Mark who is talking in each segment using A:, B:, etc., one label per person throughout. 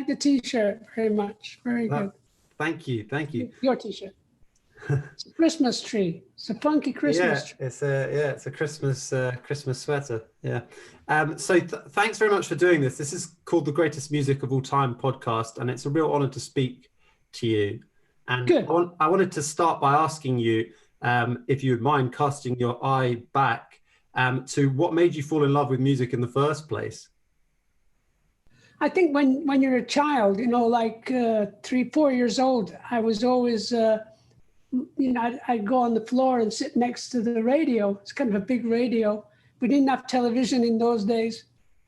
A: like the T-shirt very much. Very good.
B: Thank you.
A: Your T-shirt. It's a Christmas tree. It's a funky Christmas tree.
B: It's a Christmas sweater. Yeah. So thanks very much for doing this. This is called the Greatest Music of All Time podcast, and it's a real honor to speak to you. And
A: Good.
B: I wanted to start by asking you if you would mind casting your eye back to what made you fall in love with music in the first place.
A: I think when you're a child, like 3-4 years old, I was always, I'd go on the floor and sit next to the radio. It's kind of a big radio. We didn't have television in those days.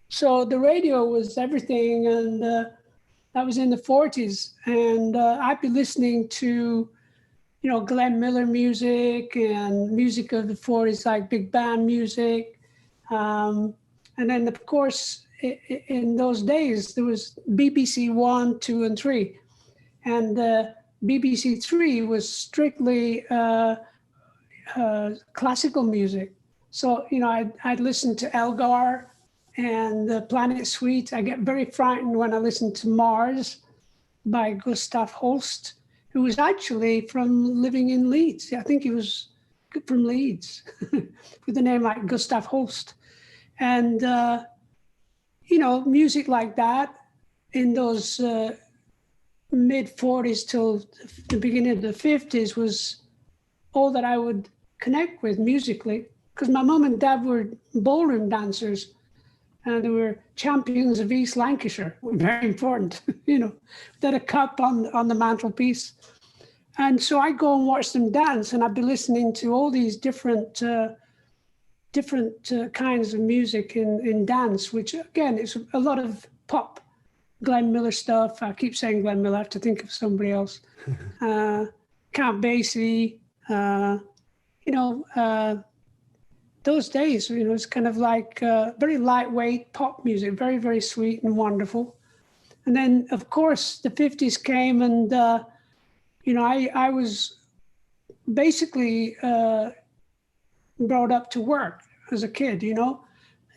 A: So the radio was everything. And that was in the 40s. And I'd be listening to, Glenn Miller music and music of the 40s, like big band music. And then, of course, in those days, there was BBC 1, 2, and 3. And BBC 3 was strictly classical music. So, I'd listen to Elgar and the Planet Suite. I get very frightened when I listen to Mars by Gustav Holst, who was actually living in Leeds. I think he was from Leeds with a name like Gustav Holst. And, music like that in those mid 40s till the beginning of the 50s was all that I would connect with musically, because my mum and dad were ballroom dancers and they were champions of East Lancashire. Very important, they had a cup on the mantelpiece. And so I'd go and watch them dance, and I'd be listening to all these different kinds of music in dance, which again, it's a lot of pop, Glenn Miller stuff. I keep saying Glenn Miller, I have to think of somebody else. Count Basie, those days, it's kind of like very lightweight pop music, very, very sweet and wonderful. And then, of course, the 50s came, and, I was basically brought up to work as a kid,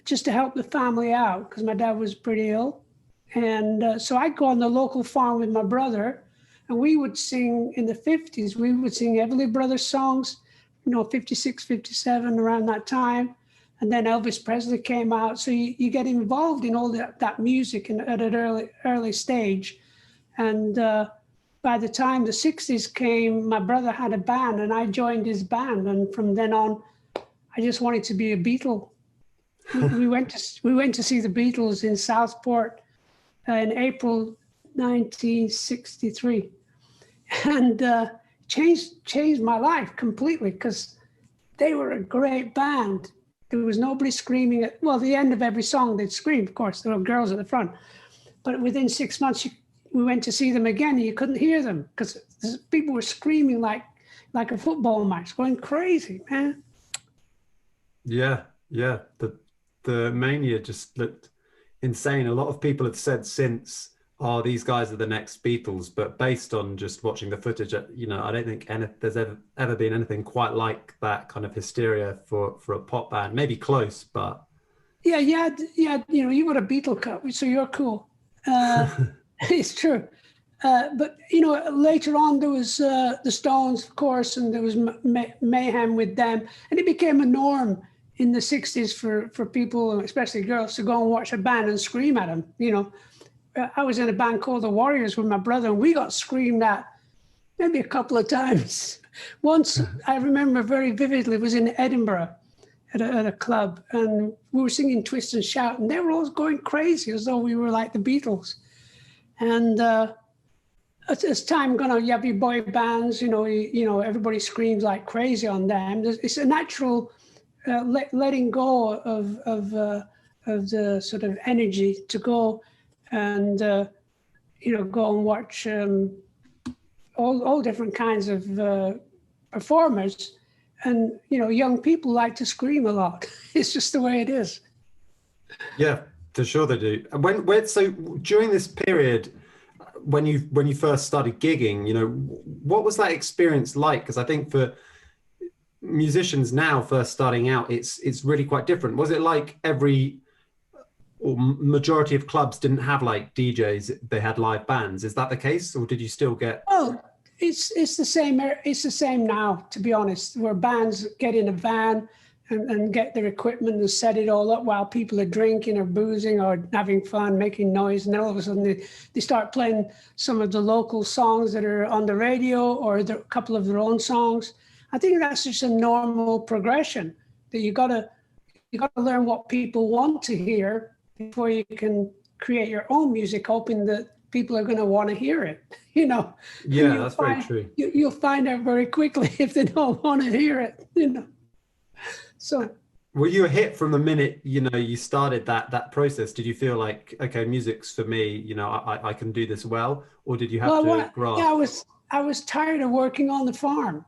A: just to help the family out, because my dad was pretty ill. And so I'd go on the local farm with my brother, and we would sing in the 50s. We would sing Everly Brothers songs, 56, 57, around that time. And then Elvis Presley came out. So you get involved in all that music at an early stage. And by the time the 60s came, my brother had a band, and I joined his band. And from then on, I just wanted to be a Beatle. we went to see the Beatles in Southport in April 1963, and changed my life completely, because they were a great band. There was nobody screaming at the end of every song they'd scream. Of course, there were girls at the front, but within 6 months we went to see them again, and you couldn't hear them because people were screaming like a football match, going crazy, man.
B: Yeah. The mania just looked insane. A lot of people have said since, these guys are the next Beatles, but based on just watching the footage, I don't think there's ever been anything quite like that kind of hysteria for a pop band. Maybe close, but
A: yeah. You got a Beatle cup, so you're cool. It's true. But later on there was the Stones, of course, and there was mayhem with them, and it became a norm in the 60s for people, especially girls, to go and watch a band and scream at them. I was in a band called the Warriors with my brother, and we got screamed at maybe a couple of times. Once, I remember very vividly, it was in Edinburgh at a club, and we were singing Twist and Shout, and they were all going crazy as though we were like the Beatles. And as time gone on, you have your boy bands, everybody screams like crazy on them. It's a natural letting go of the sort of energy to go and go and watch all different kinds of performers, and young people like to scream a lot. It's just the way it is.
B: Yeah, for sure they do. And so during this period, when you first started gigging, what was that experience like? Because I think for musicians now first starting out, it's really quite different. Was it like every or majority of clubs didn't have like DJs, they had live bands. Is that the case, or did you still get?
A: Oh, it's the same. It's the same now, to be honest, where bands get in a van and get their equipment and set it all up while people are drinking or boozing or having fun, making noise. And then all of a sudden they start playing some of the local songs that are on the radio or a couple of their own songs. I think that's just a normal progression, that you gotta learn what people want to hear before you can create your own music, hoping that people are going to want to hear it, you know.
B: Yeah, that's very true.
A: You'll find out very quickly if they don't want to hear it, you know. So
B: were you a hit from the minute, you know, you started that process? Did you feel like, okay, music's for me, you know, I can do this well? Or did you have to grasp?
A: Yeah, I was tired of working on the farm,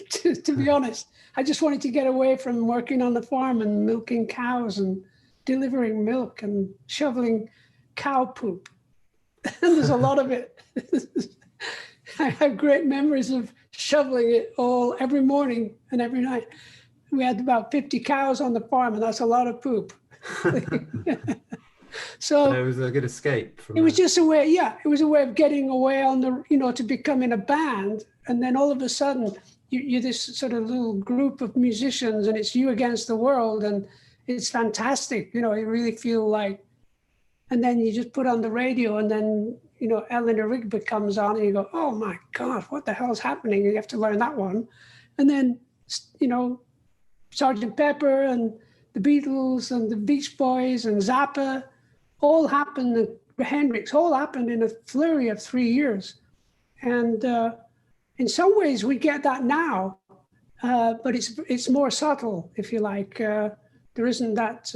A: to be honest. I just wanted to get away from working on the farm and milking cows and delivering milk and shoveling cow poop. And there's a lot of it. I have great memories of shoveling it all every morning and every night. We had about 50 cows on the farm, and that's a lot of poop. So
B: it was a good escape from
A: it was just a way, yeah, it was a way of getting away on the, you know, to become in a band. And then all of a sudden you're this sort of little group of musicians, and it's you against the world, and it's fantastic. You know, you really feel like, and then you just put on the radio, and then, you know, Eleanor Rigby comes on, and you go, oh my God, what the hell's happening? You have to learn that one. And then, you know, Sgt. Pepper and the Beatles and the Beach Boys and Zappa all happened, and Hendrix, all happened in a flurry of 3 years. And in some ways we get that now, but it's more subtle, if you like. There isn't that,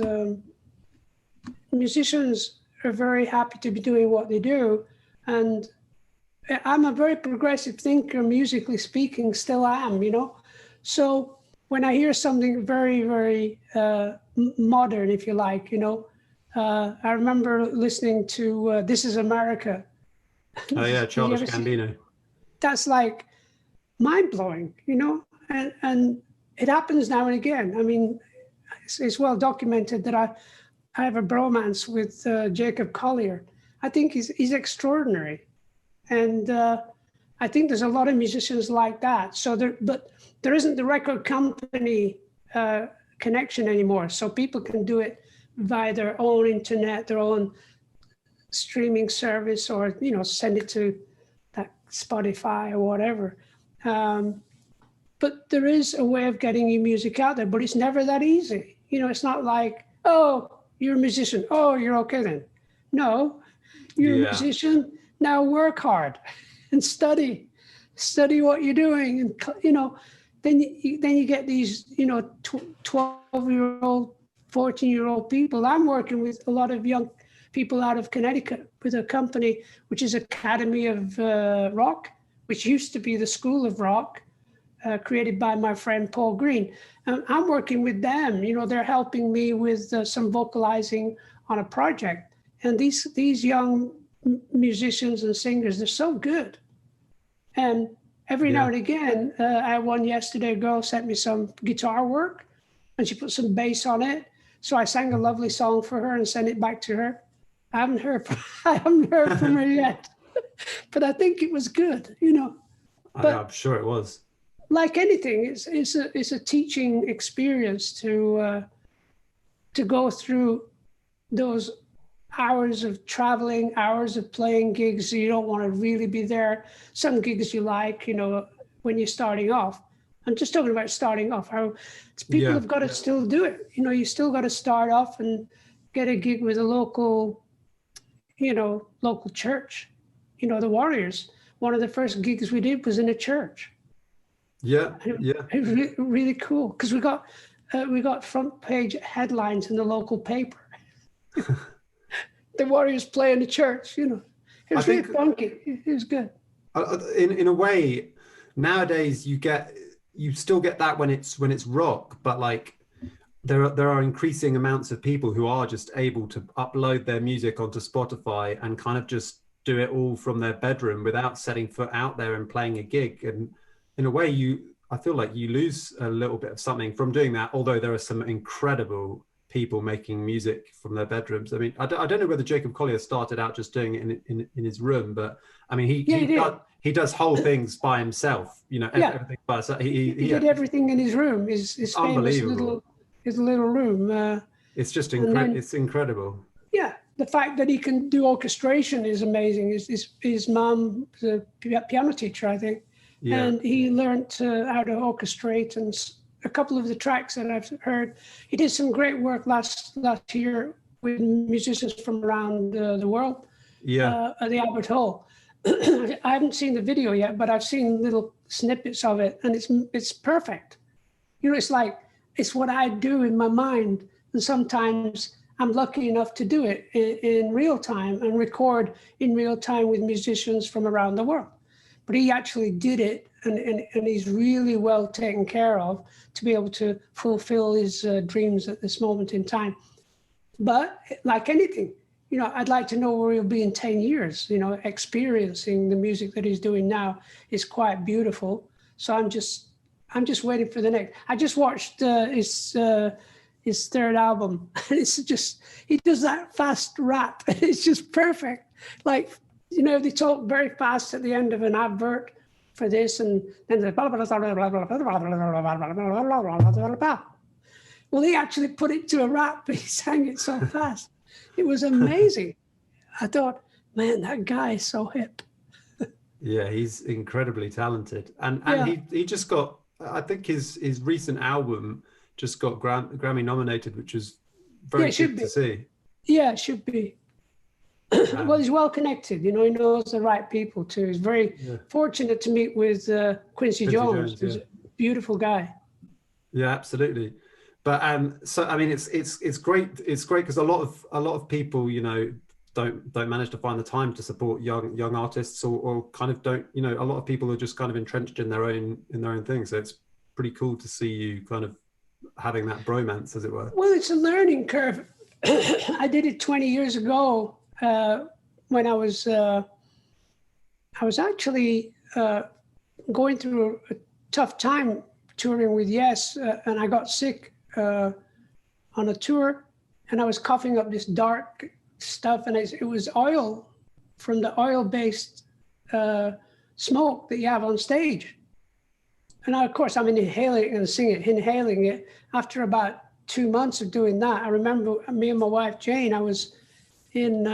A: musicians are very happy to be doing what they do. And I'm a very progressive thinker, musically speaking, still am, you know. So when I hear something very, very modern, if you like, you know, I remember listening to This Is America.
B: Oh yeah, Charles Gambino.
A: That's like mind-blowing, you know, and it happens now and again. I mean, it's well documented that I have a bromance with Jacob Collier. I think he's extraordinary. And I think there's a lot of musicians like that. So there isn't the record company connection anymore. So people can do it via their own internet, their own streaming service, or, you know, send it to that Spotify or whatever. But there is a way of getting your music out there, but it's never that easy. You know, it's not like, oh, you're a musician. Oh, you're okay then. No, you're a musician. Now work hard and study what you're doing. And, you know, then you get these, you know, 12-year-old, 14-year-old people. I'm working with a lot of young people out of Connecticut with a company, which is Academy of Rock, which used to be the School of Rock, created by my friend Paul Green. I'm working with them. You know, they're helping me with some vocalizing on a project. And these young musicians and singers, they're so good. And every now and again, I had one yesterday, a girl sent me some guitar work, and she put some bass on it. So I sang a lovely song for her and sent it back to her. I haven't heard from her yet, but I think it was good, you know. But
B: I'm sure it was.
A: Like anything, it's a teaching experience to go through those hours of traveling, hours of playing gigs. You don't want to really be there. Some gigs you like, you know, when you're starting off. I'm just talking about starting off. How people have got to still do it. You know, you still got to start off and get a gig with a local church. You know, the Warriors. One of the first gigs we did was in a church.
B: Yeah,
A: It was really, really cool because we got front page headlines in the local paper. The Warriors play in the church, you know. It was really funky. It was good.
B: In a way, nowadays you still get that when it's rock, but like there are increasing amounts of people who are just able to upload their music onto Spotify and kind of just do it all from their bedroom without setting foot out there and playing a gig. And in a way, I feel like you lose a little bit of something from doing that, although there are some incredible people making music from their bedrooms. I mean, I don't know whether Jacob Collier started out just doing it in his room, but I mean, he does whole things by himself, you know, everything by himself. He
A: did everything in his room, his famous little room.
B: It's just incredible. It's incredible.
A: Yeah, the fact that he can do orchestration is amazing. His mom was a piano teacher, I think, and he learned how to orchestrate. And a couple of the tracks that I've heard, he did some great work last year with musicians from around the world. At the Albert Hall. I haven't seen the video yet, but I've seen little snippets of it, and it's perfect. You know, it's what I do in my mind, and sometimes I'm lucky enough to do it in real time and record in real time with musicians from around the world. But he actually did it, and he's really well taken care of to be able to fulfill his dreams at this moment in time. But like anything, you know, I'd like to know where he'll be in 10 years. You know, experiencing the music that he's doing now is quite beautiful. So I'm just waiting for the next. I just watched his third album, and it's just, he does that fast rap. It's just perfect. Like, you know, they talk very fast at the end of an advert for this, and then the blah, blah, blah, blah, blah, blah, blah, blah. Well, he actually put it to a rap. He sang it so fast. It was amazing. I thought, man, that guy is so hip.
B: Yeah, he's incredibly talented. And he just got, I think his recent album just got Grammy nominated, which is very good to see.
A: Yeah, it should be. Well, he's well connected. You know, he knows the right people too. He's very fortunate to meet with Quincy Jones. Who's a beautiful guy.
B: Yeah, absolutely. But so I mean, it's great. It's great because a lot of people, you know, don't manage to find the time to support young artists, or kind of don't. You know, a lot of people are just kind of entrenched in their own thing. So it's pretty cool to see you kind of having that bromance, as it were.
A: Well, it's a learning curve. I did it 20 years ago when I was actually going through a tough time touring with Yes, and I got sick on a tour, and I was coughing up this dark stuff, and it was oil from the oil-based smoke that you have on stage. And of course, I'm inhaling it. After about 2 months of doing that, I remember me and my wife Jane. I was in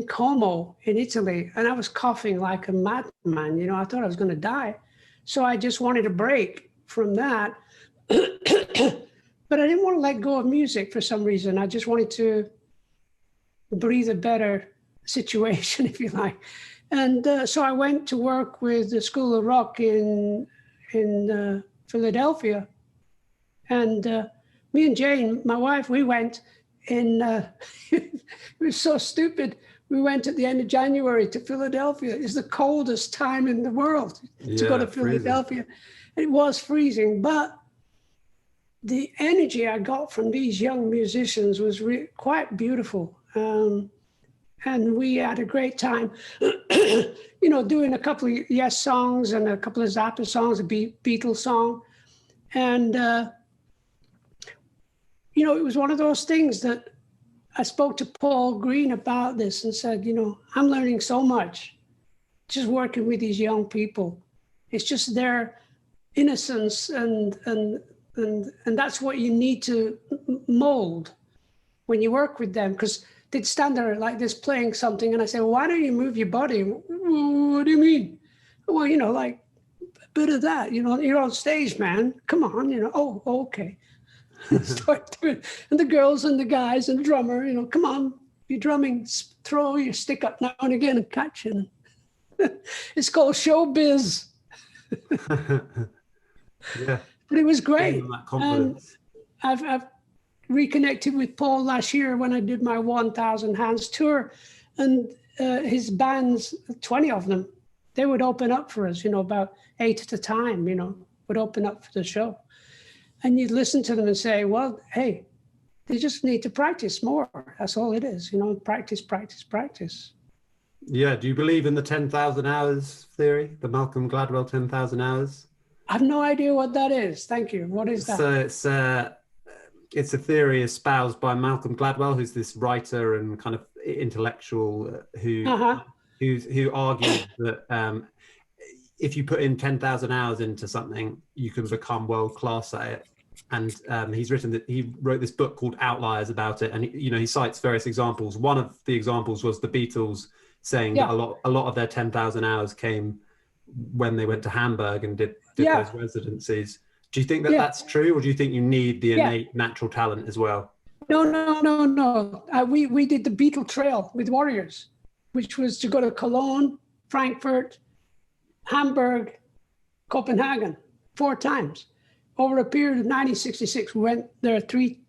A: Como in Italy, and I was coughing like a madman. You know, I thought I was going to die. So I just wanted a break from that. But I didn't want to let go of music for some reason. I just wanted to breathe a better situation, if you like. And so I went to work with the School of Rock in Philadelphia. And me and Jane, my wife, we went in, it was so stupid. We went at the end of January to Philadelphia. It's the coldest time in the world to go to Philadelphia. It was freezing, but the energy I got from these young musicians was quite beautiful. And we had a great time, you know, doing a couple of Yes songs and a couple of Zappa songs, a Beatles song. And, you know, it was one of those things that I spoke to Paul Green about this and said, you know, I'm learning so much just working with these young people. It's just their innocence, and that's what you need to mold when you work with them, because they'd stand there like this playing something, and I say, well, why don't you move your body? What do you mean? Well, you know, like a bit of that, you know, you're on stage, man. Come on, you know, oh, okay. Start doing, and the girls and the guys and the drummer, you know, come on, you're drumming, throw your stick up now and again and catch it. It's called showbiz.
B: Yeah.
A: But it was great. And I've reconnected with Paul last year when I did my 1,000 Hands tour, and his bands, 20 of them, they would open up for us, you know, about 8 at a time, you know, would open up for the show. And you'd listen to them and say, well, hey, they just need to practice more. That's all it is, you know, practice, practice, practice.
B: Yeah. Do you believe in the 10,000 hours theory, the Malcolm Gladwell 10,000 hours?
A: I have no idea what that is. Thank you. What is that?
B: So it's it's a theory espoused by Malcolm Gladwell, who's this writer and kind of intellectual who argues that if you put in 10,000 hours into something, you can become world class at it. And he wrote this book called Outliers about it, and he cites various examples. One of the examples was the Beatles saying that a lot of their 10,000 hours came when they went to Hamburg and did those residencies. Do you think that that's true, or do you think you need the innate natural talent as well?
A: No. We did the Beatle Trail with Warriors, which was to go to Cologne, Frankfurt, Hamburg, Copenhagen, 4 times. Over a period of 1966, we went there 3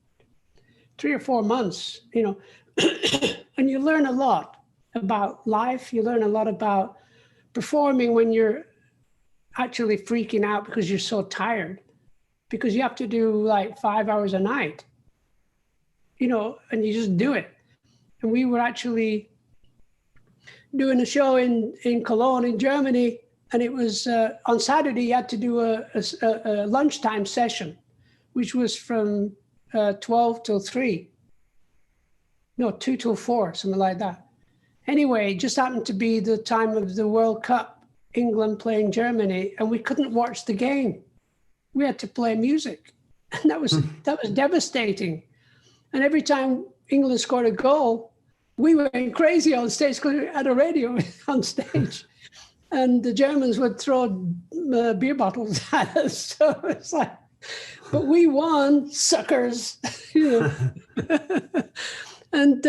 A: or 4 months, and you learn a lot about life. You learn a lot about performing when you're actually freaking out because you're so tired, because you have to do like 5 hours a night, and you just do it. And we were actually doing a show in Cologne in Germany, and it was on Saturday, you had to do a lunchtime session, which was from 12 till 3. No, 2 till 4, something like that. Anyway, it just happened to be the time of the World Cup, England playing Germany, and we couldn't watch the game. We had to play music, and that was devastating. And every time England scored a goal, we went crazy on stage because we had a radio on stage. And the Germans would throw beer bottles at us. So it's like, but we won, suckers, And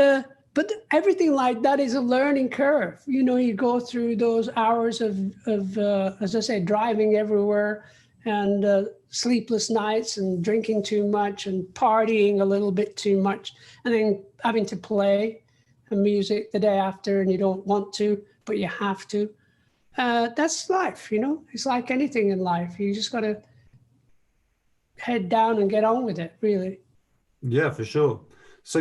A: but everything like that is a learning curve. You go through those hours of as I say, driving everywhere, and sleepless nights, and drinking too much, and partying a little bit too much, and then having to play music the day after, and you don't want to, but you have to. That's life, It's like anything in life. You just got to head down and get on with it, really.
B: Yeah, for sure. So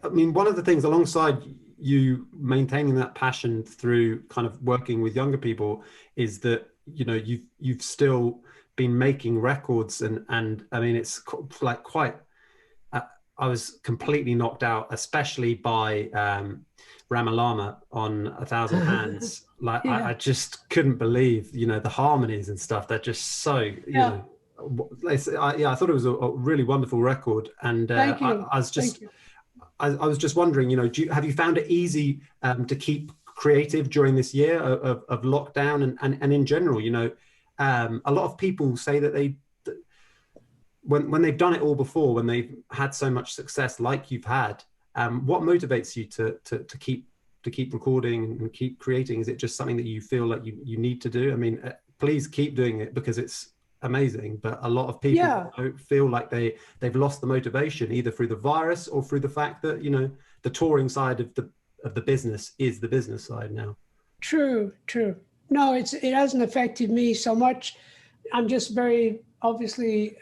B: I mean, one of the things alongside you maintaining that passion through kind of working with younger people is that, you've still been making records, and I mean, it's like quite, I was completely knocked out, especially by Ramalama on 1,000 Hands. Like I just couldn't believe, the harmonies and stuff. They're just so, I thought it was a really wonderful record. And I was just wondering, have you found it easy to keep creative during this year of lockdown and in general? A lot of people say that when they've done it all before, when they've had so much success like you've had, what motivates you to keep recording and keep creating? Is it just something that you feel like you need to do? I mean, please keep doing it because it's amazing. But a lot of people feel like they've lost the motivation, either through the virus or through the fact that, the touring side of the business is the business side now. True.
A: No, it hasn't affected me so much. I'm just very obviously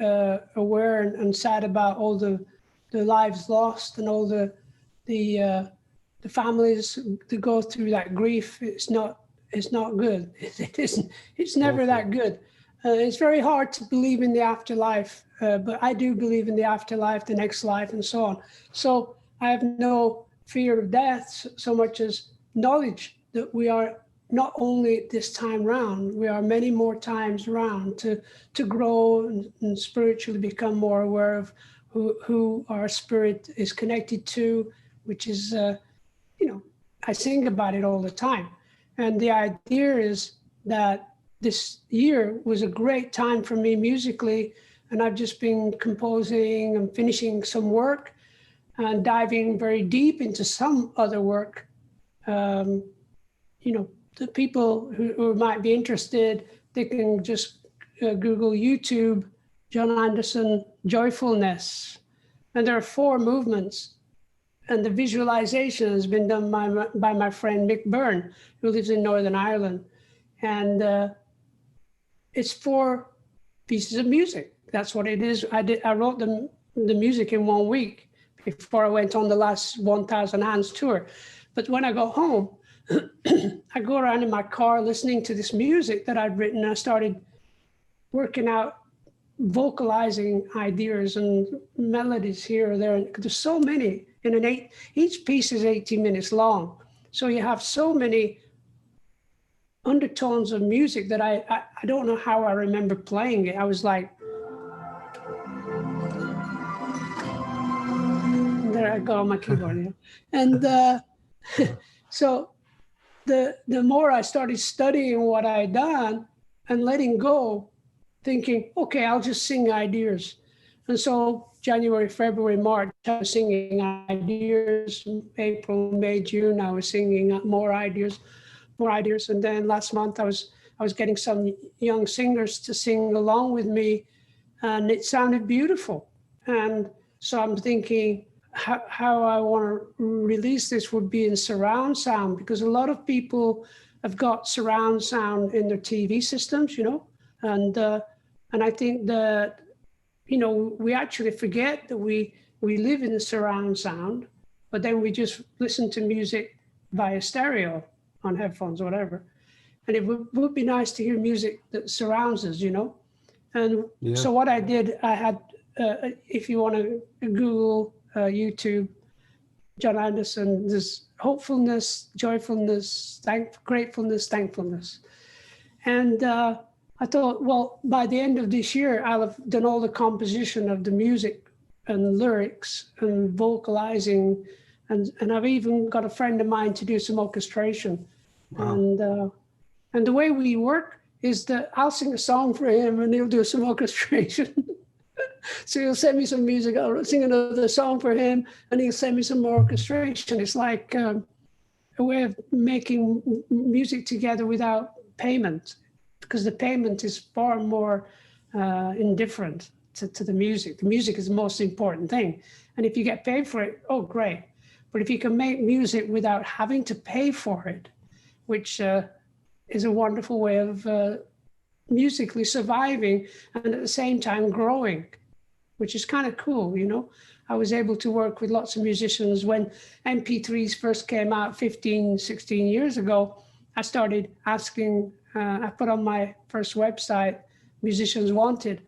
A: aware and sad about all the lives lost and all the families that go through that grief. It's not good. It isn't. It's never that good. It's very hard to believe in the afterlife, but I do believe in the afterlife, the next life, and so on. So I have no fear of death so much as knowledge that we are not only this time round, we are many more times around to grow and spiritually become more aware of who our spirit is connected to, which is, I think about it all the time. And the idea is that this year was a great time for me musically, and I've just been composing and finishing some work and diving very deep into some other work. The people who might be interested, they can just Google YouTube, Jon Anderson, Joyfulness. And there are 4 movements. And the visualization has been done by my friend Mick Byrne, who lives in Northern Ireland. And it's 4 pieces of music. That's what it is. I wrote the music in 1 week before I went on the last 1,000 Hands tour. But when I go home, I go around in my car listening to this music that I'd written. I started working out vocalizing ideas and melodies here or there. There's so many in each piece is 18 minutes long. So you have so many undertones of music that I don't know how I remember playing it. I was like, there I go on my keyboard. Yeah. And so the more I started studying what I had done and letting go, thinking, okay, I'll just sing ideas. And so January, February, March, I was singing ideas. April, May, June, I was singing more ideas. And then last month I was getting some young singers to sing along with me, and it sounded beautiful. And so I'm thinking how I want to release this would be in surround sound, because a lot of people have got surround sound in their TV systems, you know, and I think that, you know, we actually forget that we live in the surround sound, but then we just listen to music via stereo on headphones or whatever. And it would be nice to hear music that surrounds us, you know. And so what I did, I had, if you want to Google YouTube, Jon Anderson, there's hopefulness, joyfulness, gratefulness, thankfulness. And I thought, well, by the end of this year, I'll have done all the composition of the music and lyrics and vocalizing. And I've even got a friend of mine to do some orchestration. Wow. And the way we work is that I'll sing a song for him and he'll do some orchestration. So he'll send me some music, I'll sing another song for him and he'll send me some more orchestration. It's like a way of making music together without payment, because the payment is far more indifferent to the music. The music is the most important thing. And if you get paid for it, oh, great. But if you can make music without having to pay for it, which is a wonderful way of musically surviving and at the same time growing, which is kind of cool, you know. I was able to work with lots of musicians when MP3s first came out 15, 16 years ago. I started asking, I put on my first website, Musicians Wanted,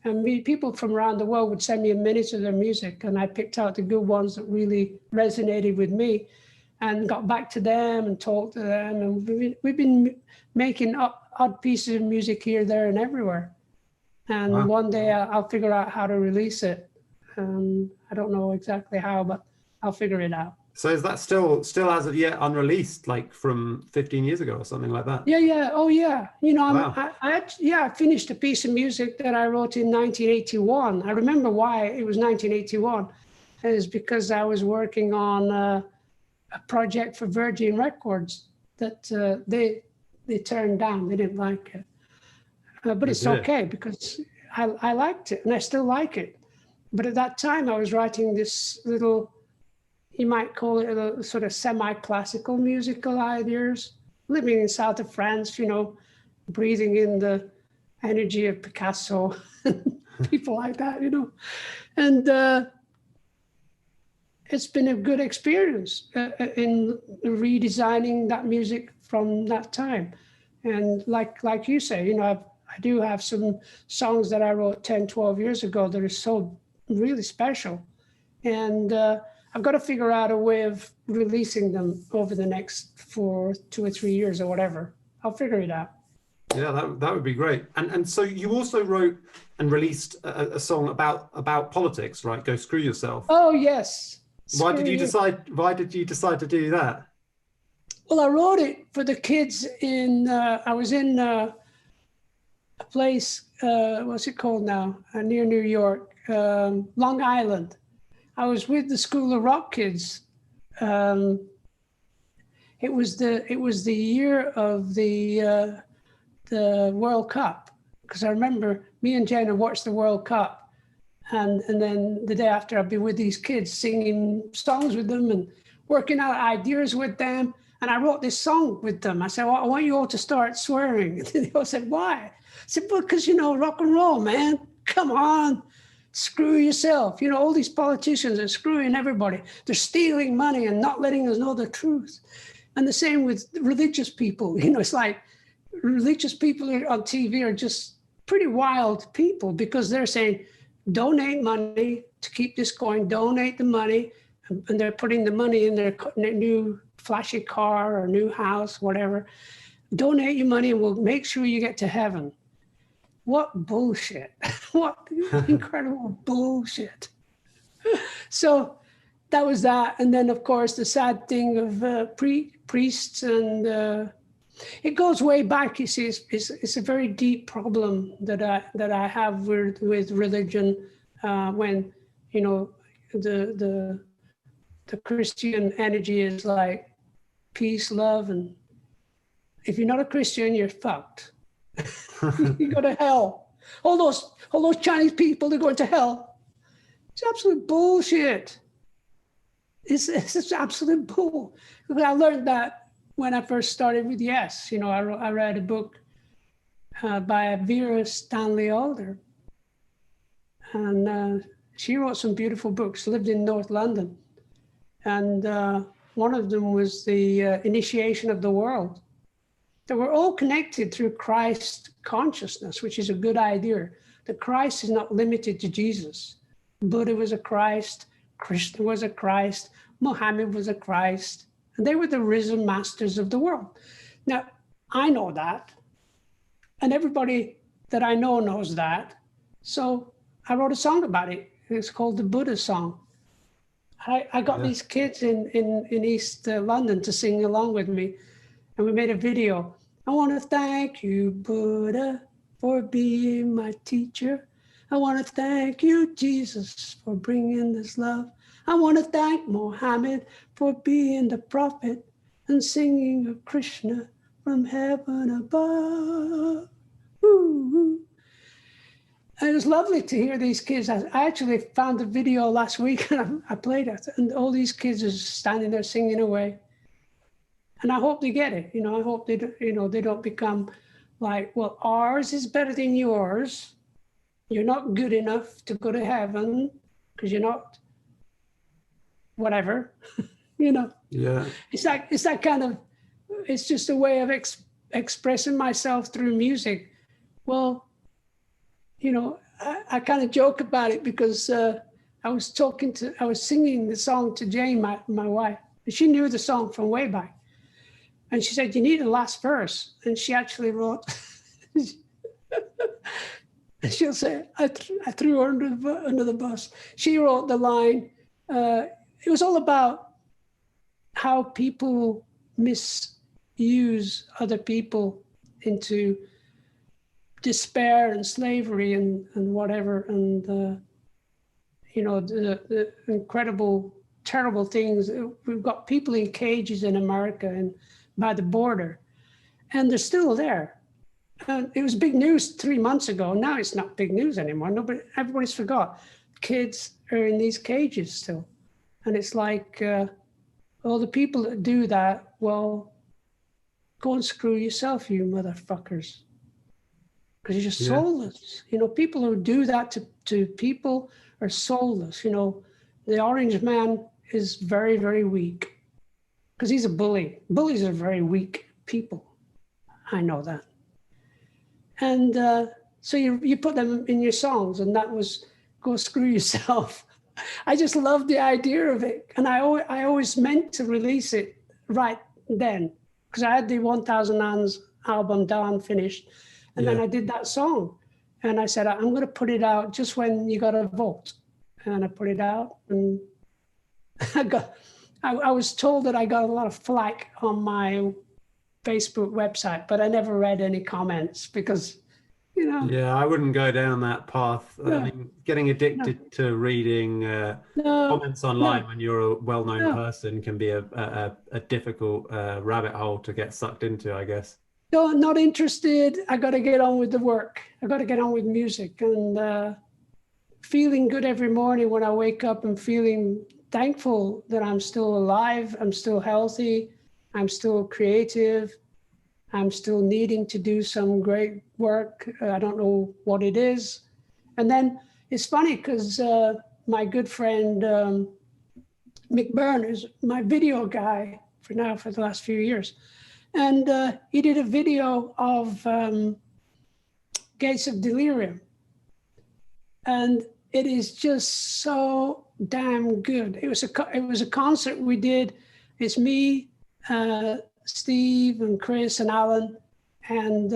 A: and people from around the world would send me a minute of their music, and I picked out the good ones that really resonated with me and got back to them and talked to them. And we've been making odd pieces of music here, there, and everywhere. And wow. One day I'll figure out how to release it. I don't know exactly how, but I'll figure it out.
B: So is that still as of yet unreleased, like from 15 years ago or something like that?
A: Yeah. Oh, yeah. You know,
B: wow.
A: I finished a piece of music that I wrote in 1981. I remember why it was 1981. It was because I was working on a project for Virgin Records that they turned down. They didn't like it. But it's okay because I liked it and I still like it. But at that time I was writing this little, you might call it a sort of semi-classical musical ideas, living in south of France, you know, breathing in the energy of Picasso and people like that, you know. And it's been a good experience in redesigning that music from that time. And like you say, you know, I do have some songs that I wrote 10, 12 years ago that are so really special. And I've got to figure out a way of releasing them over the next 2 or 3 years or whatever. I'll figure it out.
B: Yeah, that would be great. And so you also wrote and released a song about politics, right? Go Screw Yourself.
A: Oh, yes.
B: Why did you decide to do that?
A: Well, I wrote it for the kids I was in a place, what's it called now? Near New York, Long Island. I was with the School of Rock kids. It was the year of the World Cup, because I remember me and Jana watched the World Cup, and then the day after I'd be with these kids singing songs with them and working out ideas with them. And I wrote this song with them. I said, well, I want you all to start swearing. And they all said, why? I said, well, because, you know, rock and roll, man. Come on. Screw yourself. You know, all these politicians are screwing everybody. They're stealing money and not letting us know the truth. And the same with religious people. You know, it's like religious people on TV are just pretty wild people, because they're saying, donate money to keep this going, donate the money, and they're putting the money in their new flashy car or new house, whatever. Donate your money and we'll make sure you get to heaven. What bullshit. What incredible bullshit. So that was that. And then, of course, the sad thing of priests, and it goes way back. You see, it's a very deep problem that I have with religion, when, you know, the Christian energy is like peace, love, and if you're not a Christian, you're fucked. You go to hell. All those Chinese people, they're going to hell. It's absolute bullshit. It's absolute bull. I learned that when I first started with Yes. You know, I read a book by Vera Stanley Alder, and she wrote some beautiful books. Lived in North London, and one of them was the Initiation of the World. That we're all connected through Christ consciousness, which is a good idea. That Christ is not limited to Jesus. Buddha was a Christ, Krishna was a Christ, Muhammad was a Christ, and they were the risen masters of the world. Now, I know that, and everybody that I know knows that. So I wrote a song about it. It's called the Buddha Song. I got these kids in East London to sing along with me, and we made a video. I want to thank you, Buddha, for being my teacher. I want to thank you, Jesus, for bringing this love. I want to thank Muhammad for being the prophet and singing of Krishna from heaven above. Ooh. And it was lovely to hear these kids. I actually found the video last week and I played it, and all these kids are standing there singing away. And I hope they get it. You know, I hope they don't become like, well, ours is better than yours. You're not good enough to go to heaven because you're not whatever, you know. Yeah. It's that kind of, it's just a way of expressing myself through music. Well, you know, I kind of joke about it because I was singing the song to Jane, my wife, and she knew the song from way back. And she said, you need a last verse. And she actually wrote, she'll say, I threw her under the bus. She wrote the line. It was all about how people misuse other people into despair and slavery and whatever. And, you know, the incredible, terrible things. We've got people in cages in America and by the border, and they're still there. It was big news 3 months ago. Now it's not big news anymore. Everybody's forgot. Kids are in these cages still. And it's like, all the people that do that, well, go and screw yourself, you motherfuckers. Because you're soulless. You know, people who do that to people are soulless. You know, the orange man is very, very weak. Because he's a bully. Bullies are very weak people. I know that. And so you put them in your songs, and that was go screw yourself. I just love the idea of it. And I always meant to release it right then, because I had the 1000 Hands album done, finished. And then I did that song. And I said, I'm going to put it out just when you got to vote. And I put it out, and I was told that I got a lot of flack on my Facebook website, but I never read any comments because, you know. Yeah,
B: I wouldn't go down that path. No, I mean, getting addicted to reading comments online when you're a well-known person can be a difficult rabbit hole to get sucked into, I guess.
A: No, not interested. I got to get on with the work. I got to get on with music, and feeling good every morning when I wake up and feeling thankful that I'm still alive, I'm still healthy, I'm still creative, I'm still needing to do some great work. I don't know what it is. And then it's funny because my good friend Mick Byrne is my video guy for the last few years. And he did a video of Gates of Delirium. And it is just so damn good. It was a concert we did. It's me, Steve and Chris and Alan, and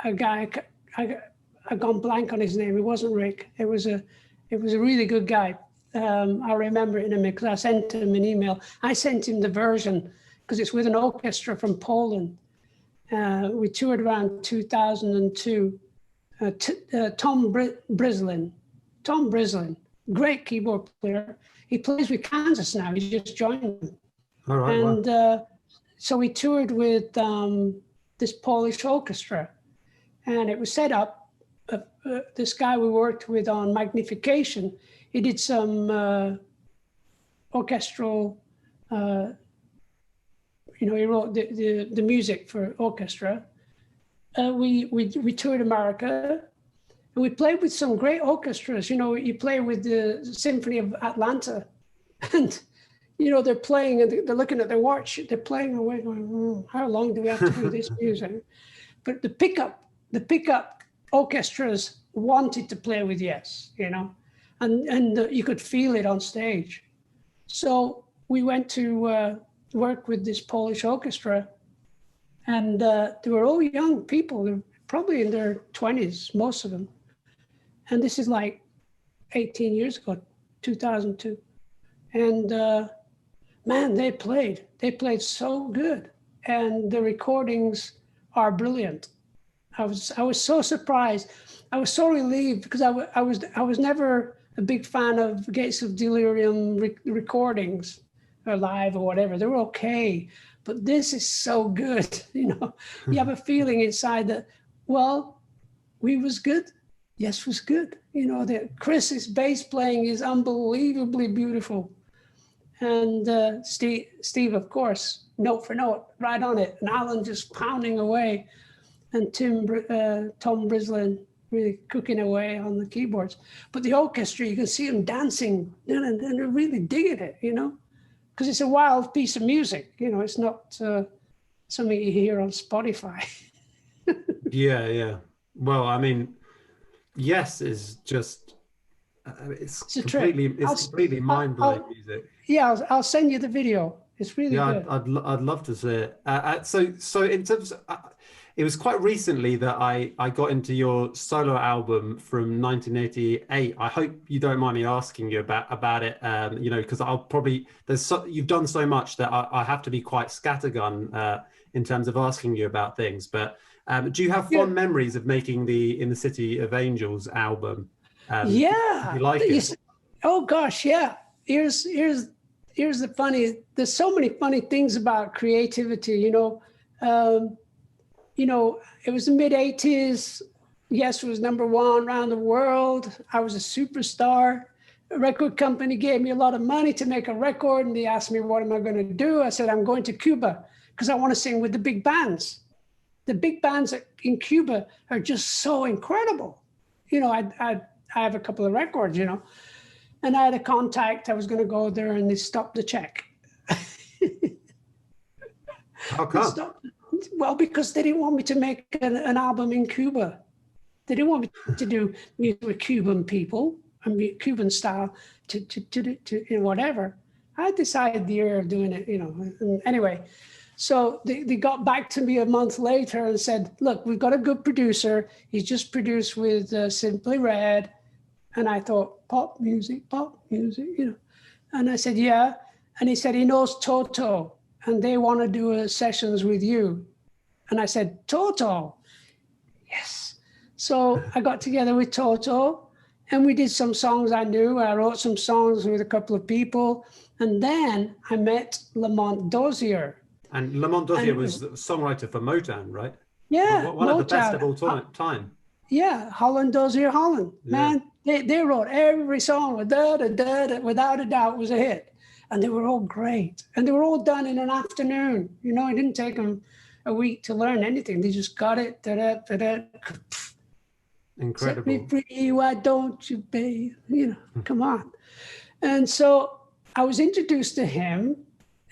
A: a guy, I've gone blank on his name. It wasn't Rick. It was a really good guy. I remember it in a minute because I sent him an email. I sent him the version because it's with an orchestra from Poland. We toured around 2002. Tom Brislin, great keyboard player. He plays with Kansas now. He just joined them.
B: All right.
A: And
B: wow.
A: So we toured with this Polish orchestra, and it was set up. This guy we worked with on Magnification, he did some orchestral. He wrote the music for orchestra. We toured America, and we played with some great orchestras. You play with the Symphony of Atlanta, and they're playing and they're looking at their watch. They're playing away, going, how long do we have to do this music? But the pickup orchestras wanted to play with Yes, and you could feel it on stage. So we went to work with this Polish orchestra. And they were all young people. They're probably in their 20s, most of them. And this is like 18 years ago, 2002. And man, they played so good. And the recordings are brilliant. I was so surprised. I was so relieved because I was never a big fan of Gates of Delirium recordings or live or whatever. They were okay. But this is so good, You have a feeling inside that, well, we was good. Yes was good. That Chris's bass playing is unbelievably beautiful. And Steve, of course, note for note, right on it. And Alan just pounding away. And Tom Brislin really cooking away on the keyboards. But the orchestra, you can see them dancing and they're really digging it, because it's a wild piece of music. It's not something you hear on Spotify.
B: Yeah. Well, I mean, Yes is just it's completely mind-blowing music.
A: Yeah, I'll send you the video. It's really good.
B: I'd love to see it. So in terms of, it was quite recently that I got into your solo album from 1988. I hope you don't mind me asking you about it, because I'll probably, you've done so much that I have to be quite scattergun in terms of asking you about things. But do you have fond memories of making the In the City of Angels album?
A: Yeah.
B: You like it?
A: Oh gosh, yeah. Here's the funny. There's so many funny things about creativity. It was the mid 80s. Yes was #1 around the world. I was a superstar. A record company gave me a lot of money to make a record, and they asked me, what am I going to do? I said, I'm going to Cuba because I want to sing with the big bands. The big bands in Cuba are just so incredible. I have a couple of records, and I had a contact. I was going to go there, and they stopped the check.
B: How come?
A: Well, because they didn't want me to make an album in Cuba. They didn't want me to do music with Cuban people, Cuban style, to whatever. I decided the year of doing it, And anyway, so they got back to me a month later and said, look, we've got a good producer. He's just produced with Simply Red. And I thought, pop music. And I said, yeah. And he said, he knows Toto, and they want to do sessions with you. And I said, Toto, yes. So I got together with Toto, and we did some songs I knew. I wrote some songs with a couple of people. And then I met Lamont Dozier.
B: And Lamont Dozier was the songwriter for Motown, right?
A: Yeah.
B: One of the best of all time.
A: Yeah, Holland Dozier Holland. Yeah. Man, they wrote every song with without a doubt was a hit. And they were all great. And they were all done in an afternoon. It didn't take them a week to learn anything. They just got it.
B: Incredible.
A: Set me free, why don't you, babe? Come on. And so I was introduced to him.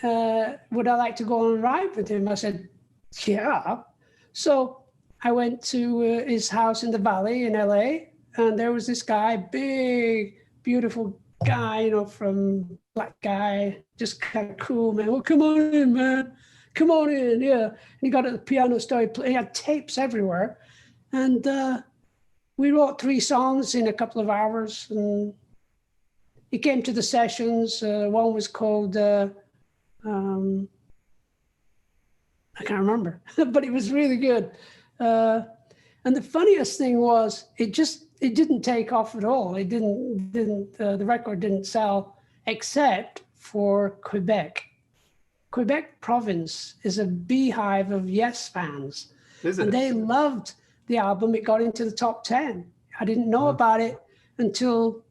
A: Would I like to go and write with him? I said, yeah. So I went to his house in the Valley in LA, and there was this guy, big, beautiful guy, you know, from black guy, just kind of cool, man. Well, come on in, man. Come on in, yeah. And he got at the piano, started playing. He had tapes everywhere. And we wrote 3 songs in a couple of hours. And he came to the sessions. One was called, I can't remember, but it was really good. And the funniest thing was, it didn't take off at all. It didn't. The record didn't sell, except for Quebec. Quebec province is a beehive of Yes fans.
B: Is it?
A: And they loved the album. It got into the top 10. I didn't know about it until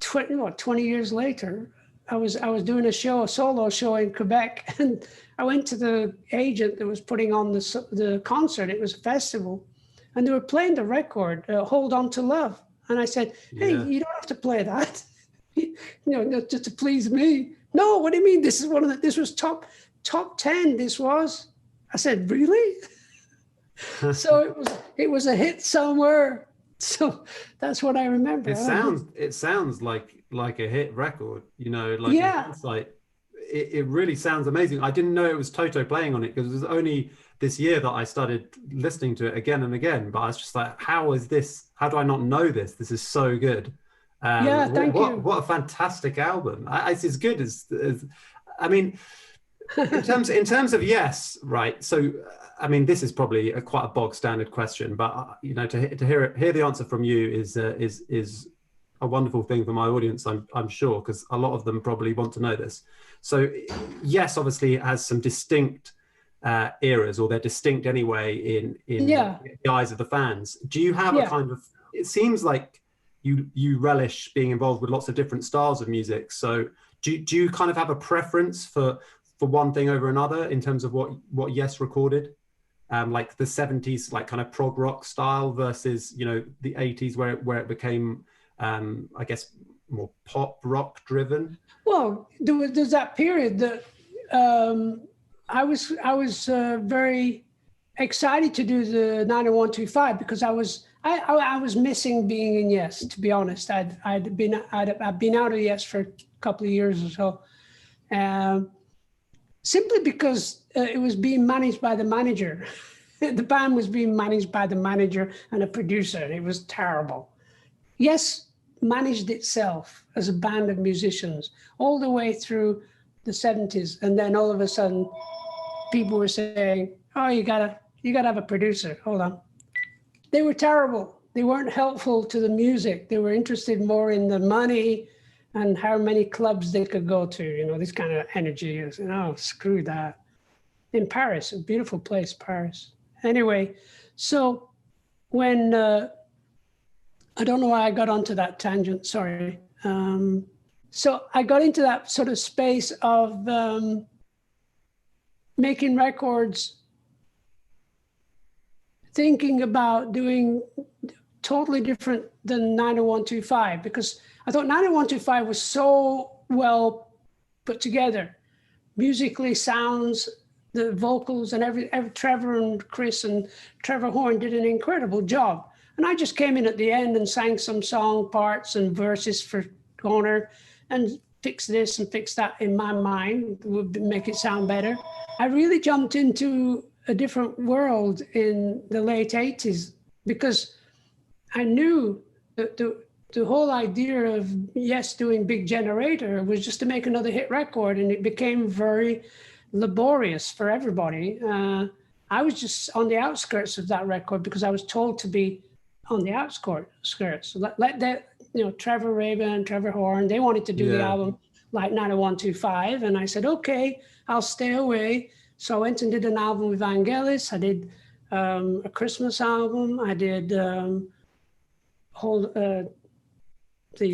A: 20 years later. I was doing a solo show in Quebec, and I went to the agent that was putting on the concert. It was a festival, and they were playing the record, Hold On to Love. And I said, hey, you don't have to play that, you know, just to please me. No, what do you mean? This was top 10, this was. I said, really? So it was a hit somewhere. So that's what I remember.
B: It sounds like a hit record, you know, like it's like it really sounds amazing. I didn't know it was Toto playing on it, because it was only this year that I started listening to it again and again. But I was just like, how do I not know this? This is so good. Thank you. What a fantastic album. It's as good as I mean, in terms of Yes, right? So I mean, this is probably quite a bog standard question, but you know, to hear the answer from you is a wonderful thing for my audience, I'm sure, because a lot of them probably want to know this. So Yes, obviously has some distinct eras, or they're distinct anyway in the eyes of the fans. Do you have a kind of? It seems like you relish being involved with lots of different styles of music. So do you kind of have a preference for one thing over another in terms of what Yes recorded? Like the 70s, like kind of prog rock style versus, you know, the 80s where it became, I guess, more pop rock driven? Well,
A: there's that period that I was very excited to do the 90125, because I was missing being in Yes, to be honest. I'd been out of Yes for a couple of years or so. Simply because it was being managed by the manager. The band was being managed by the manager and a producer. It was terrible. Yes managed itself as a band of musicians all the way through the 70s. And then all of a sudden, people were saying, oh, you gotta have a producer. Hold on. They were terrible. They weren't helpful to the music. They were interested more in the money and how many clubs they could go to, you know, this kind of energy is, you know, screw that. In Paris, a beautiful place, Paris. Anyway, so when, I don't know why I got onto that tangent, sorry. So I got into that sort of space of making records, thinking about doing totally different than 90125, because I thought 90125 was so well put together. Musically, sounds, the vocals, and every Trevor and Chris and Trevor Horn did an incredible job. And I just came in at the end and sang some song parts and verses for Honor and fix this and fix that in my mind, would make it sound better. I really jumped into a different world in the late 80s, because I knew that the whole idea of Yes doing Big Generator was just to make another hit record, and it became very laborious for everybody. I was just on the outskirts of that record because I was told to be on the outskirts. So let that, you know, Trevor Rabin, Trevor Horn, they wanted to do the album like 90125, and I said, okay, I'll stay away. So I went and did an album with Vangelis. I did a Christmas album. I did the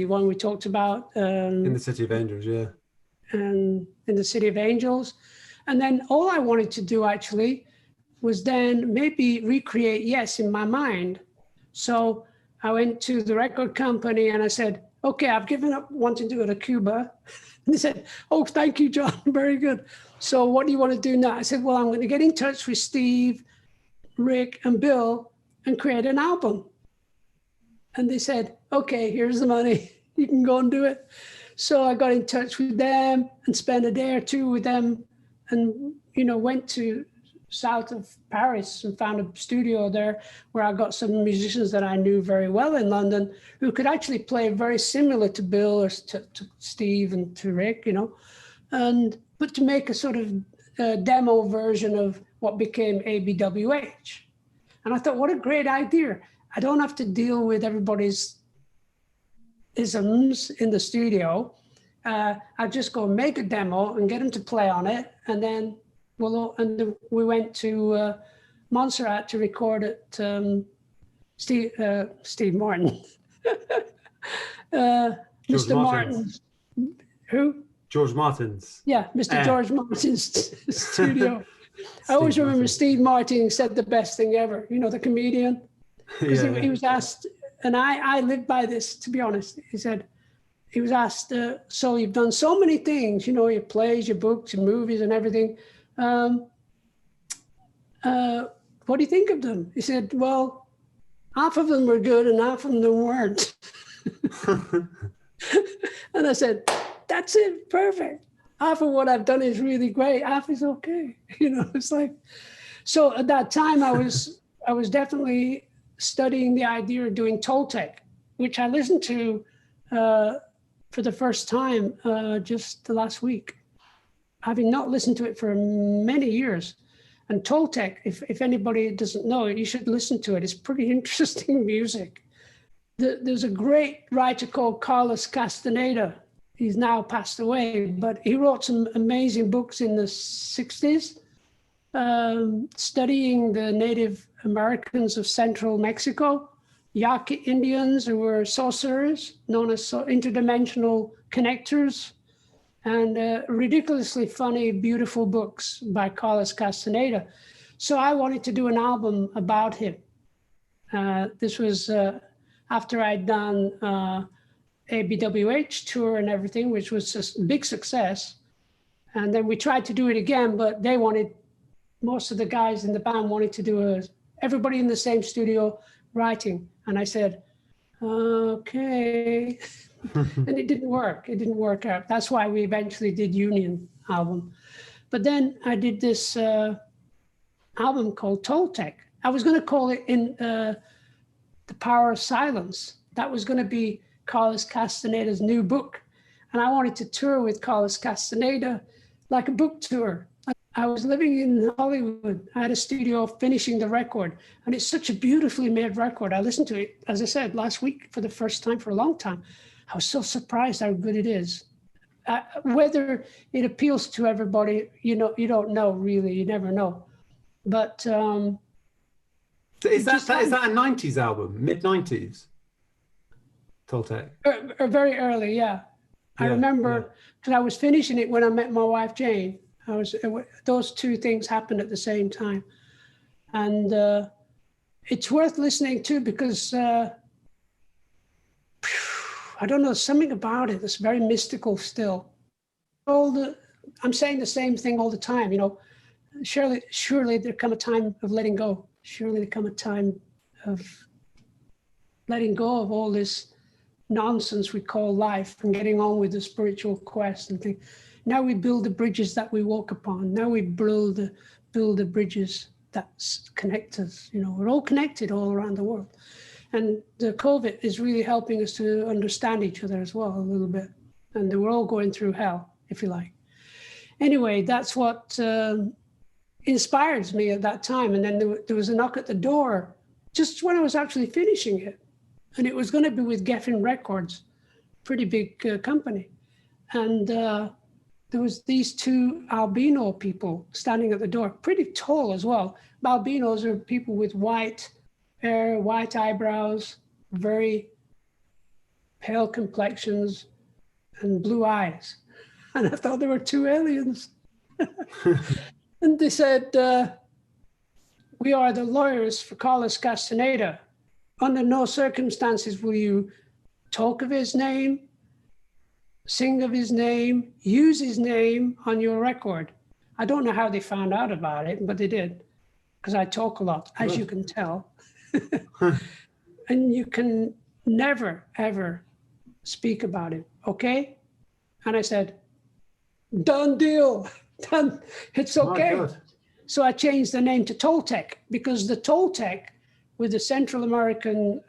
A: one we talked about.
B: In the City of Angels, yeah.
A: And in the City of Angels. And then all I wanted to do actually was then maybe recreate Yes in my mind. So I went to the record company and I said, okay, I've given up wanting to go to Cuba. And they said, oh, thank you, John, very good. So what do you want to do now? I said, well, I'm going to get in touch with Steve Rick, and Bill and create an album. And they said, okay, here's the money. You can go and do it. So I got in touch with them and spent a day or two with them and, went to south of Paris and found a studio there where I got some musicians that I knew very well in London who could actually play very similar to Bill or to Steve and to Rick, but to make a sort of demo version of what became ABWH. And I thought, what a great idea. I don't have to deal with everybody's isms in the studio. I'll just go make a demo and get them to play on it. And then we went to Montserrat to record it. Steve Martin. Mr. Martin. Who?
B: George Martin's.
A: Yeah, Mr. George Martin's studio. I always remember Steve Martin said the best thing ever, the comedian. Because he was asked, and I lived by this, to be honest. He was asked, so you've done so many things, your plays, your books, your movies and everything. What do you think of them? He said, well, half of them were good and half of them weren't. And I said, that's it, perfect. Half of what I've done is really great. Half is okay. It's like, so at that time I was definitely studying the idea of doing Toltec, which I listened to for the first time just the last week, having not listened to it for many years. And Toltec, if anybody doesn't know it, you should listen to it. It's pretty interesting music. There's a great writer called Carlos Castaneda. He's now passed away, but he wrote some amazing books in the 60s, studying the Native Americans of central Mexico, Yaqui Indians who were sorcerers, known as interdimensional connectors, and ridiculously funny, beautiful books by Carlos Castaneda. So I wanted to do an album about him. This was after I'd done ABWH tour and everything, which was a big success. And then we tried to do it again, but most of the guys in the band wanted to do everybody in the same studio writing. And I said, okay. And it didn't work. It didn't work out. That's why we eventually did Union album. But then I did this album called Toltec. I was going to call it in The Power of Silence. That was going to be Carlos Castaneda's new book. And I wanted to tour with Carlos Castaneda, like a book tour. I was living in Hollywood. I had a studio finishing the record, and it's such a beautifully made record. I listened to it, as I said, last week for the first time for a long time. I was so surprised how good it is. Whether it appeals to everybody, you don't know really. You never know. But
B: is that a 90s album, mid-90s? Toltec?
A: Very early, yeah. I remember because I was finishing it when I met my wife, Jane. Those two things happened at the same time. And it's worth listening to because I don't know, something about it that's very mystical still. I'm saying the same thing all the time, surely there come a time of letting go. Surely there come a time of letting go of all this nonsense we call life and getting on with the spiritual quest and things. Now we build the bridges that we walk upon. Now we build the bridges that connect us. We're all connected all around the world. And the COVID is really helping us to understand each other as well a little bit. And we're all going through hell, if you like. Anyway, that's what inspires me at that time. And then there was a knock at the door just when I was actually finishing it. And it was going to be with Geffen Records, pretty big company. And there was these two albino people standing at the door, pretty tall as well. Albinos are people with white hair, white eyebrows, very pale complexions, and blue eyes. And I thought they were two aliens. And they said, we are the lawyers for Carlos Castaneda. Under no circumstances will you talk of his name, sing of his name, use his name on your record. I don't know how they found out about it, but they did. because I talk a lot, as you can tell. And you can never, ever speak about it, okay? And I said, done deal, done, it's okay. So I changed the name to Toltec, because the Toltec with the Central American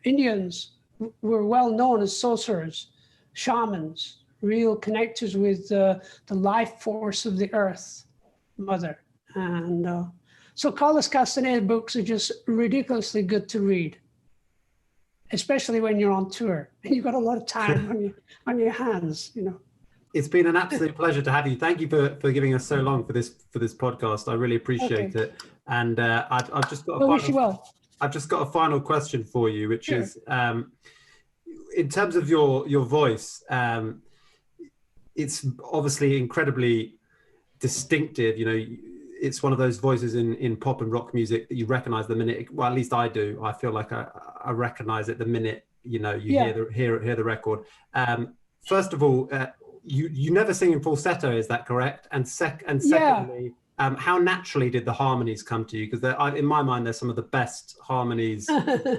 A: Indians were well known as sorcerers, shamans, real connectors with the life force of the earth mother. And so Carlos Castaneda books are just ridiculously good to read, especially when you're on tour and you've got a lot of time on your hands, you know.
B: It's been an absolute pleasure to have you. Thank you for giving us so long for this podcast. I really appreciate it. And I've just got I've just got a final question for you, which is in terms of your voice. It's obviously incredibly distinctive. You know, it's one of those voices in pop and rock music that you recognize the minute. Well, at least I do. I feel like I recognize it the minute you hear the record. First of all, you never sing in falsetto, is that correct? And secondly, how naturally did the harmonies come to you? Because in my mind, they're some of the best harmonies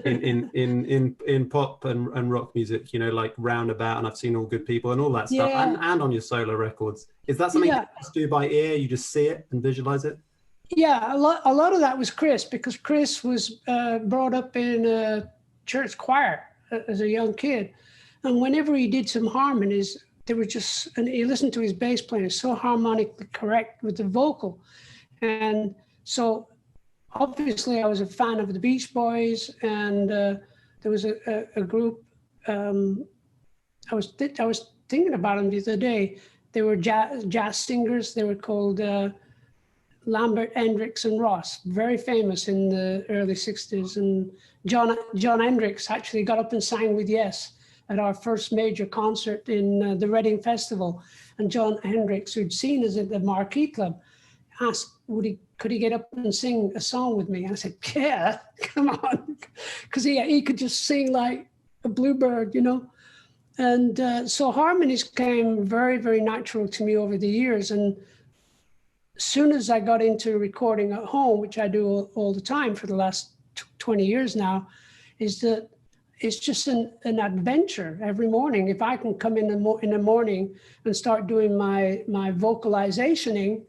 B: in pop and rock music. You know, like Roundabout, and I've seen All Good People and all that stuff, and on your solo records. Is that something you just do by ear? You just see it and visualize it?
A: Yeah, a lot of that was Chris, because Chris was brought up in a church choir as a young kid, and whenever he did some harmonies, they were just, and you listen to his bass playing, so harmonically correct with the vocal. And so obviously I was a fan of the Beach Boys, and there was a group, I was thinking about them the other day. They were jazz singers. They were called Lambert, Hendricks, and Ross, very famous in the early 60s. And Jon Hendricks actually got up and sang with Yes at our first major concert in the Reading Festival. And Jon Hendricks, who'd seen us at the Marquee Club, asked, could he get up and sing a song with me? And I said, yeah, come on. Because he could just sing like a bluebird, you know. And so harmonies came very, very natural to me over the years. And as soon as I got into recording at home, which I do all the time for the last 20 years now, is that it's just an adventure every morning. If I can come in the morning and start doing my vocalizationing,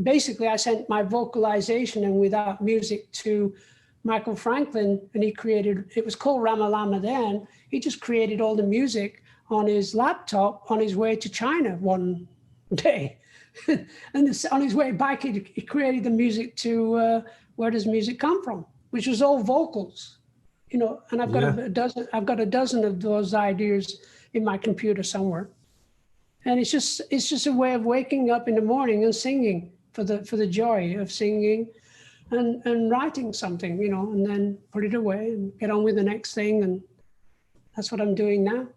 A: basically I sent my vocalization and without music to Michael Franklin, and it was called Ramalama then. He just created all the music on his laptop on his way to China one day. And on his way back, he created the music to Where Does Music Come From?, which was all vocals, you know, and I've got a dozen of those ideas in my computer somewhere. And it's just a way of waking up in the morning and singing for the joy of singing and writing something, you know, and then put it away and get on with the next thing. And that's what I'm doing now.